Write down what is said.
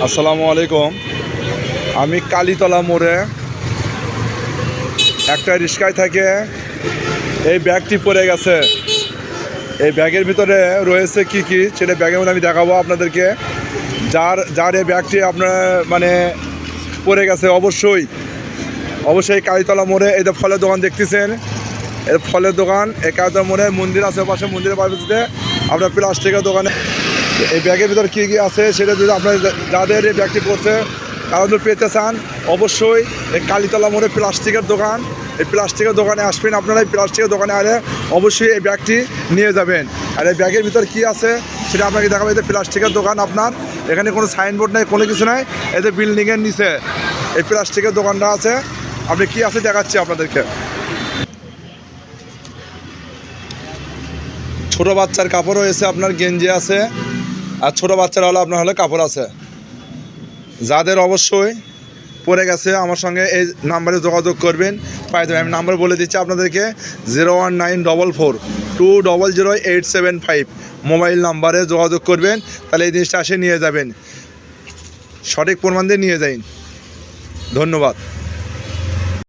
আসসালামু আলাইকুম। আমি কালীতলা মোড়ে একটা রিক্সায় থেকে এই ব্যাগটি পড়ে গেছে। এই ব্যাগের ভিতরে রয়েছে কি কি সেটা ব্যাগের মধ্যে আমি দেখাবো আপনাদেরকে। যার এই ব্যাগটি আপনার মানে পড়ে গেছে, অবশ্যই কালীতলা মোড়ে এই যে ফলের দোকান দেখতেছেন, এই ফলের দোকান, এই কালীতলা মোড়ে মন্দির আছে, পাশে মন্দিরের পাশে আপনার প্লাস্টিকের দোকানে এই ব্যাগের ভিতরে কী কী আছে সেটা যদি আপনার যাদের এই ব্যাগটি পড়ছে তারা যদি পেতে চান, অবশ্যই এই কালীতলা মোড়ে প্লাস্টিকের দোকান, এই প্লাস্টিকের দোকানে আসবেন। আপনারা এই প্লাস্টিকের দোকানে আলে অবশ্যই এই ব্যাগটি নিয়ে যাবেন। আর এই ব্যাগের ভিতর কী আছে সেটা আপনাকে দেখাবো। এই যে প্লাস্টিকের দোকান, আপনার এখানে কোনো সাইনবোর্ড নেই, কোনো কিছু নাই। এই যে বিল্ডিংয়ের নিচে এই প্লাস্টিকের দোকানটা আছে। আপনি কী আছে দেখাচ্ছি আপনাদেরকে। ছোটো বাচ্চার কাপড় রয়েছে, আপনার গেঞ্জি আছে, আর ছোটো বাচ্চারা হলো আপনার হলে কাপড় আছে। যাদের অবশ্যই পড়ে গেছে আমার সঙ্গে এই নাম্বারে যোগাযোগ করবেন, পাই যাবেন। আমি নাম্বার বলে দিচ্ছি আপনাদেরকে, 01944200875 মোবাইল নাম্বারে যোগাযোগ করবেন, তাহলে এই জিনিসটা এসে নিয়ে যাবেন। সঠিক প্রমাণ দিয়ে নিয়ে যান। ধন্যবাদ।